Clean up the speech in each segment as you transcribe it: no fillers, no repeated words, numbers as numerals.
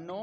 9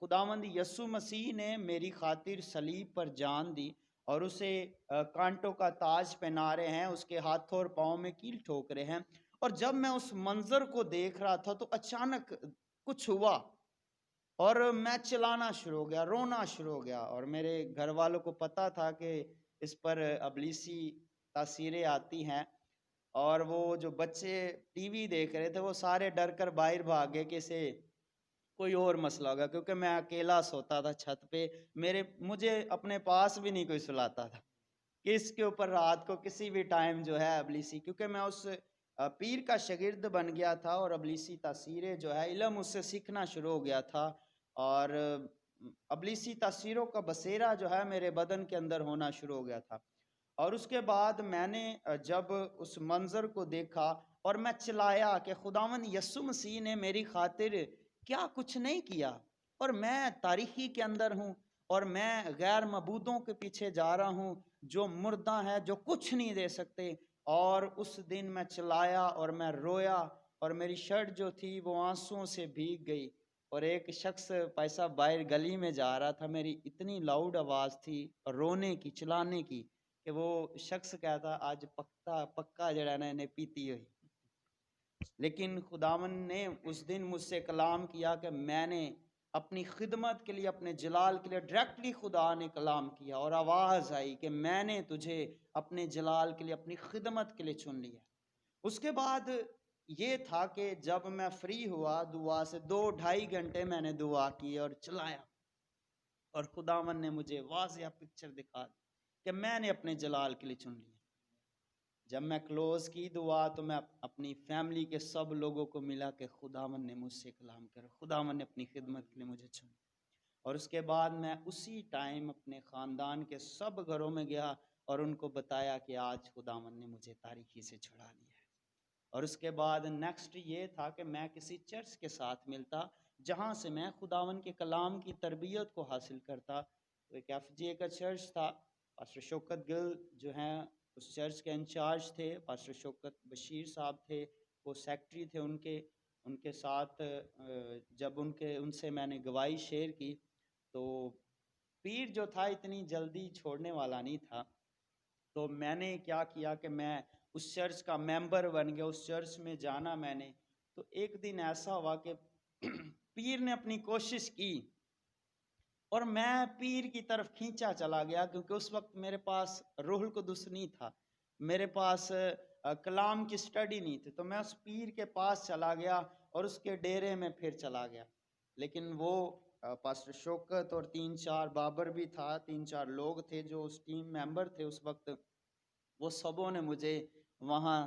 خداوند یسوع مسیح نے میری خاطر صلیب پر جان دی اور اسے کانٹوں کا تاج پہنا رہے ہیں، اس کے ہاتھوں اور پاؤں میں کیل ٹھوک رہے ہیں۔ اور جب میں اس منظر کو دیکھ رہا تھا تو اچانک کچھ ہوا اور میں چلانا شروع ہو گیا، رونا شروع ہو گیا، اور میرے گھر والوں کو پتا تھا کہ اس پر ابلیسی تاثیریں آتی ہیں، اور وہ جو بچے ٹی وی دیکھ رہے تھے وہ سارے ڈر کر باہر بھاگ گئے کہ اسے کوئی اور مسئلہ ہوگا، کیونکہ میں اکیلا سوتا تھا چھت پہ، مجھے اپنے پاس بھی نہیں کوئی سلاتا تھا کہ اس کے اوپر رات کو کسی بھی ٹائم جو ہے ابلیسی، کیونکہ میں اس پیر کا شاگرد بن گیا تھا اور ابلیسی تاثیریں جو ہے علم اس سے سیکھنا شروع ہو گیا تھا، اور ابلیسی تاثیروں کا بسیرا جو ہے میرے بدن کے اندر ہونا شروع ہو گیا تھا۔ اور اس کے بعد میں نے جب اس منظر کو دیکھا اور میں چلایا کہ خداوند یسوع مسیح نے میری خاطر کیا کچھ نہیں کیا، اور میں تاریخی کے اندر ہوں، اور میں غیر معبودوں کے پیچھے جا رہا ہوں جو مردہ ہے، جو کچھ نہیں دے سکتے۔ اور اس دن میں چلایا اور میں رویا، اور میری شرٹ جو تھی وہ آنسوؤں سے بھیگ گئی، اور ایک شخص پیسہ باہر گلی میں جا رہا تھا، میری اتنی لاؤڈ آواز تھی رونے کی، چلانے کی، کہ وہ شخص کہتا آج پکا جڑا نا نے پیتی ہوئی۔ لیکن خداون نے اس دن مجھ سے کلام کیا کہ میں نے اپنی خدمت کے لیے، اپنے جلال کے لیے، ڈائریکٹلی خدا نے کلام کیا، اور آواز آئی کہ میں نے تجھے اپنے جلال کے لیے، اپنی خدمت کے لیے چن لیا۔ اس کے بعد یہ تھا کہ جب میں فری ہوا دعا سے، 2-2.5 گھنٹے میں نے دعا کی اور چلایا، اور خداون نے مجھے واضح پکچر دکھا دی کہ میں نے اپنے جلال کے لیے چن لیا۔ جب میں کلوز کی دعا تو میں اپنی فیملی کے سب لوگوں کو ملا کہ خداون نے مجھ سے کلام کرا، خداون نے اپنی خدمت کے لیے مجھے چنا۔ اور اس کے بعد میں اسی ٹائم اپنے خاندان کے سب گھروں میں گیا اور ان کو بتایا کہ آج خداون نے مجھے تاریکی سے چھڑا لیا ہے۔ اور اس کے بعد نیکسٹ یہ تھا کہ میں کسی چرچ کے ساتھ ملتا جہاں سے میں خداون کے کلام کی تربیت کو حاصل کرتا۔ ایک ایف جی اے کا چرچ تھا، پاسٹر شوکت گل جو ہیں اس چرچ کے انچارج تھے، پاسٹر شوکت بشیر صاحب تھے، وہ سیکٹری تھے ان کے ساتھ جب ان سے میں نے گواہی شیئر کی تو پیر جو تھا اتنی جلدی چھوڑنے والا نہیں تھا، تو میں نے کیا کیا کہ میں اس چرچ کا ممبر بن گیا، اس چرچ میں جانا میں نے۔ تو ایک دن ایسا ہوا کہ پیر نے اپنی کوشش کی اور میں پیر کی طرف کھینچا چلا گیا، کیونکہ اس وقت میرے پاس روح القدس نہیں تھا، میرے پاس کلام کی سٹڈی نہیں تھی، تو میں اس پیر کے پاس چلا گیا اور اس کے ڈیرے میں پھر چلا گیا۔ لیکن وہ پاسٹر شوکت اور 3-4 بابر بھی تھا، 3-4 لوگ تھے جو اس ٹیم ممبر تھے اس وقت، وہ سبوں نے مجھے وہاں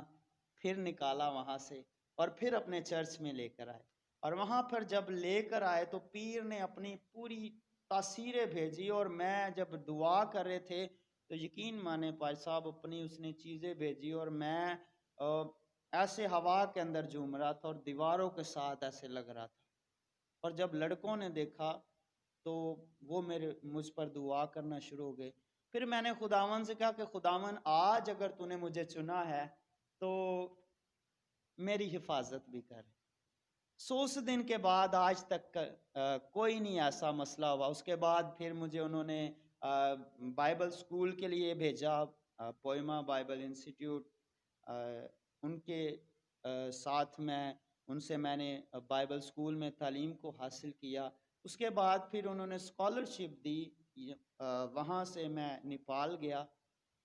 پھر نکالا وہاں سے اور پھر اپنے چرچ میں لے کر آئے۔ اور وہاں پر جب لے کر آئے تو پیر نے اپنی پوری تاثیریں بھیجی، اور میں جب دعا کر رہے تھے تو یقین مانے پائی صاحب اپنی اس نے چیزیں بھیجی، اور میں ایسے ہوا کے اندر جھوم رہا تھا اور دیواروں کے ساتھ ایسے لگ رہا تھا۔ اور جب لڑکوں نے دیکھا تو وہ مجھ پر دعا کرنا شروع ہو گئے۔ پھر میں نے خداون سے کہا کہ خداون آج اگر تو نے مجھے چنا ہے تو میری حفاظت بھی کر۔ اس دن کے بعد آج تک کوئی نہیں ایسا مسئلہ ہوا۔ اس کے بعد پھر مجھے انہوں نے بائبل سکول کے لیے بھیجا، پوئما بائبل انسٹیٹیوٹ، ان کے ساتھ ان سے میں نے بائبل سکول میں تعلیم کو حاصل کیا۔ اس کے بعد پھر انہوں نے اسکالرشپ دی، وہاں سے میں نیپال گیا،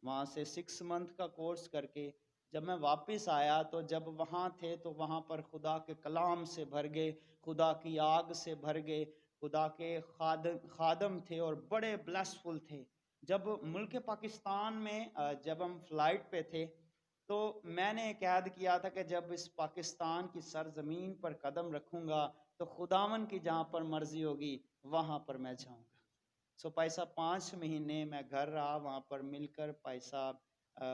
وہاں سے 6 منتھ کا کورس کر کے جب میں واپس آیا تو جب وہاں تھے تو وہاں پر خدا کے کلام سے بھر گئے، خدا کی آگ سے بھر گئے، خدا کے خادم تھے اور بڑے بلیسفل تھے۔ جب ملک پاکستان میں جب ہم فلائٹ پہ تھے تو میں نے ایک عہد کیا تھا کہ جب اس پاکستان کی سرزمین پر قدم رکھوں گا تو خداون کی جہاں پر مرضی ہوگی وہاں پر میں جاؤں گا۔ پائی صاحب 5 مہینے میں گھر رہا، وہاں پر مل کر پائی صاحب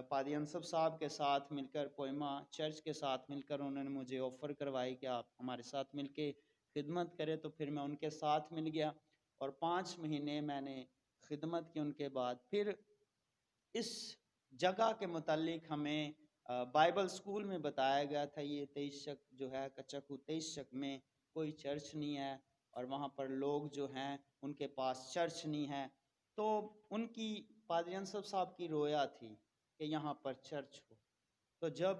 پادی انصف صاحب کے ساتھ مل کر، پوئما چرچ کے ساتھ مل کر انہوں نے مجھے آفر کروائی کہ آپ ہمارے ساتھ مل کے خدمت کریں، تو پھر میں ان کے ساتھ مل گیا اور 5 مہینے میں نے خدمت کی۔ ان کے بعد پھر اس جگہ کے متعلق ہمیں بائبل سکول میں بتایا گیا تھا، یہ 23 شک جو ہے کچا کو 23 شک میں کوئی چرچ نہیں ہے، اور وہاں پر لوگ جو ہیں ان کے پاس چرچ نہیں ہے، تو ان کی پادری انصف صاحب کی رویا تھی کہ یہاں پر چرچ ہو۔ تو جب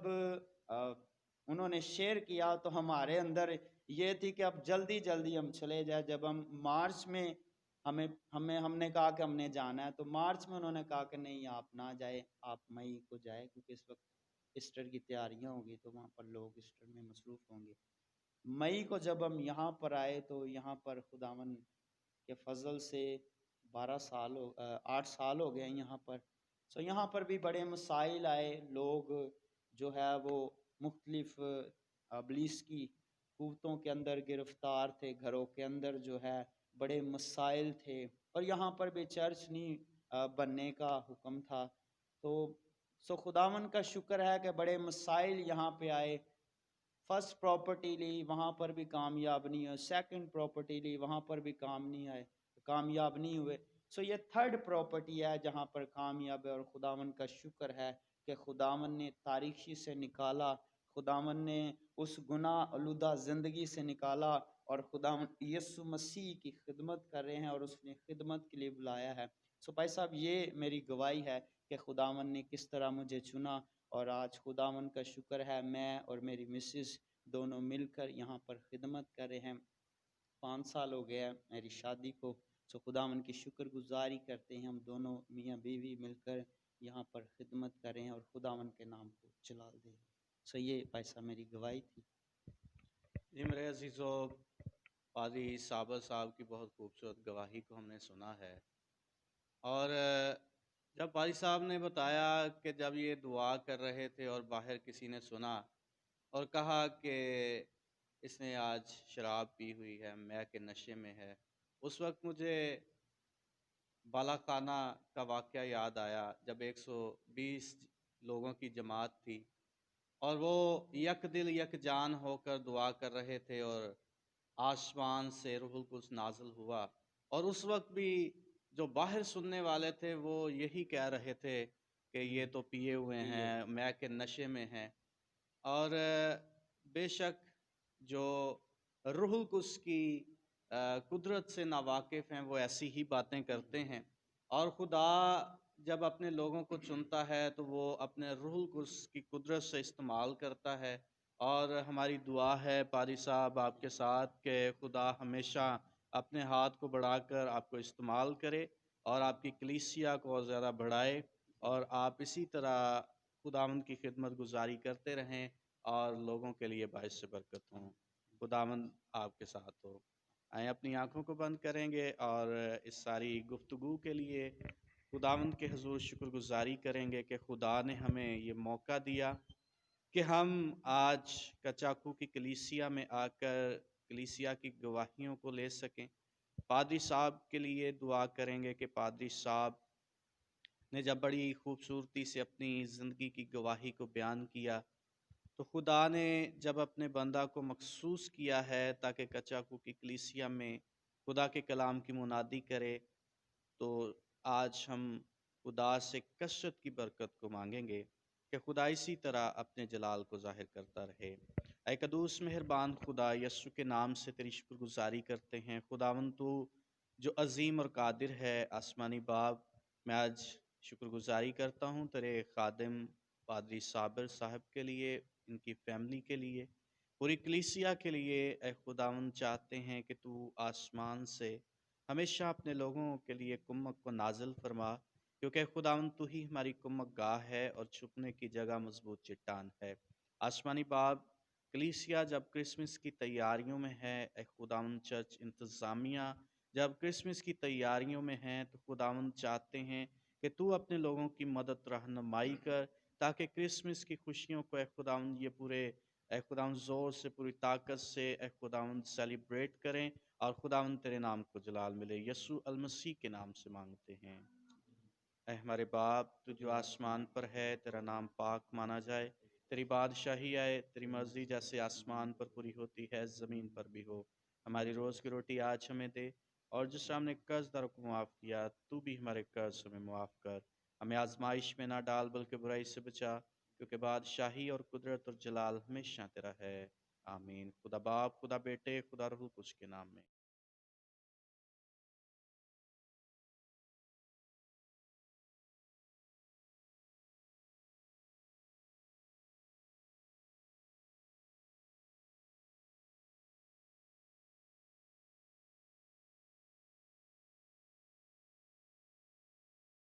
انہوں نے شیئر کیا تو ہمارے اندر یہ تھی کہ اب جلدی جلدی ہم چلے جائیں۔ جب ہم مارچ میں ہم نے کہا کہ ہم نے جانا ہے، تو مارچ میں انہوں نے کہا کہ نہیں آپ نہ جائے، آپ مئی کو جائے، کیونکہ اس وقت ایسٹر کی تیاریاں ہوں گی تو وہاں پر لوگ ایسٹر میں مصروف ہوں گے۔ مئی کو جب ہم یہاں پر آئے تو یہاں پر خداوند کے فضل سے 8 سال ہو گئے یہاں پر۔ سو یہاں پر بھی بڑے مسائل آئے، لوگ جو ہے وہ مختلف ابلیس کی قوتوں کے اندر گرفتار تھے، گھروں کے اندر جو ہے بڑے مسائل تھے، اور یہاں پر بھی چرچ نہیں بننے کا حکم تھا۔ تو خداوند کا شکر ہے کہ بڑے مسائل یہاں پہ آئے۔ فرسٹ پراپرٹی لی، وہاں پر بھی کامیاب نہیں ہوئے، سیکنڈ پراپرٹی لی، وہاں پر بھی کامیاب نہیں ہوئے۔ سو یہ تھرڈ پراپرٹی ہے جہاں پر کامیاب ہے، اور خداوند کا شکر ہے کہ خداوند نے تاریخی سے نکالا، خداوند نے اس گناہ آلودہ زندگی سے نکالا، اور خداوند یسوع مسیح کی خدمت کر رہے ہیں اور اس نے خدمت کے لیے بلایا ہے۔ سو بھائی صاحب یہ میری گواہی ہے کہ خداوند نے کس طرح مجھے چنا، اور آج خداوند کا شکر ہے میں اور میری مسز دونوں مل کر یہاں پر خدمت کر رہے ہیں۔ 5 سال ہو گیا میری شادی کو۔ سو خداوند کی شکر گزاری کرتے ہیں، ہم دونوں میاں بیوی مل کر یہاں پر خدمت کر رہے ہیں اور خداوند کے نام کو جلال دے رہے ہیں۔ سو یہ پیسہ میری گواہی تھی۔ جی میرے عزیزو، پادری صابر صاحب کی بہت خوبصورت گواہی کو ہم نے سنا ہے، اور جب پادری صاحب نے بتایا کہ جب یہ دعا کر رہے تھے اور باہر کسی نے سنا اور کہا کہ اس نے آج شراب پی ہوئی ہے، میں کے نشے میں ہے، اس وقت مجھے بالا خانہ کا واقعہ یاد آیا جب 120 لوگوں کی جماعت تھی اور وہ یک دل یک جان ہو کر دعا کر رہے تھے، اور آسمان سے روح القدس نازل ہوا، اور اس وقت بھی جو باہر سننے والے تھے وہ یہی کہہ رہے تھے کہ یہ تو پیے ہوئے ہیں، میں کے نشے میں ہیں۔ اور بے شک جو روح القدس کی قدرت سے ناواقف ہیں وہ ایسی ہی باتیں کرتے ہیں، اور خدا جب اپنے لوگوں کو چنتا ہے تو وہ اپنے روح القدس کی قدرت سے استعمال کرتا ہے۔ اور ہماری دعا ہے پادری صاحب آپ کے ساتھ کہ خدا ہمیشہ اپنے ہاتھ کو بڑھا کر آپ کو استعمال کرے اور آپ کی کلیسیا کو اور زیادہ بڑھائے، اور آپ اسی طرح خداوند کی خدمت گزاری کرتے رہیں اور لوگوں کے لیے باعث برکت ہوں۔ خداوند آپ کے ساتھ ہو۔ آئیں اپنی آنکھوں کو بند کریں گے اور اس ساری گفتگو کے لیے خداوند کے حضور شکر گزاری کریں گے کہ خدا نے ہمیں یہ موقع دیا کہ ہم آج کچاکو کی کلیسیا میں آ کر کلیسیا کی گواہیوں کو لے سکیں۔ پادری صاحب کے لیے دعا کریں گے کہ پادری صاحب نے جب بڑی خوبصورتی سے اپنی زندگی کی گواہی کو بیان کیا، تو خدا نے جب اپنے بندہ کو مخصوص کیا ہے تاکہ کچاکو کی کلیسیا میں خدا کے کلام کی منادی کرے، تو آج ہم خدا سے کثرت کی برکت کو مانگیں گے کہ خدا اسی طرح اپنے جلال کو ظاہر کرتا رہے۔ اے قدوس مہربان خدا، یسوع کے نام سے تیری شکر گزاری کرتے ہیں۔ خداوند تو جو عظیم اور قادر ہے، آسمانی باپ، میں آج شکر گزاری کرتا ہوں تیرے خادم پادری صابر صاحب کے لیے، ان کی فیملی کے لیے، پوری کلیسیا کے لیے۔ اے خداوند چاہتے ہیں کہ تو آسمان سے ہمیشہ اپنے لوگوں کے لیے کمک کو نازل فرما، کیونکہ خداوند تو ہی ہماری کمک گاہ ہے اور چھپنے کی جگہ مضبوط چٹان ہے۔ آسمانی باپ، کلیسیا جب کرسمس کی تیاریوں میں ہے، اے خداوند چرچ انتظامیہ جب کرسمس کی تیاریوں میں ہیں، تو خداوند چاہتے ہیں کہ تو اپنے لوگوں کی مدد رہنمائی کر، تاکہ کرسمس کی خوشیوں کو اے خداوند یہ پورے اے خداوند زور سے، پوری طاقت سے اے خداوند سیلیبریٹ کریں، اور خداوند تیرے نام کو جلال ملے۔ یسوع المسیح کے نام سے مانگتے ہیں۔ اے ہمارے باپ، تو جو آسمان پر ہے، تیرا نام پاک مانا جائے، تیری بادشاہی آئے، تیری مرضی جیسے آسمان پر پوری ہوتی ہے زمین پر بھی ہو۔ ہماری روز کی روٹی آج ہمیں دے، اور جس طرح ہم نے قرض داروں کو معاف کیا، تو بھی ہمارے قرض ہمیں معاف کر۔ ہمیں آزمائش میں نہ ڈال بلکہ برائی سے بچا، کیونکہ بادشاہی اور قدرت اور جلال ہمیشہ تیرا ہے، آمین۔ خدا باپ، خدا بیٹے، خدا روح القدس کے نام میں۔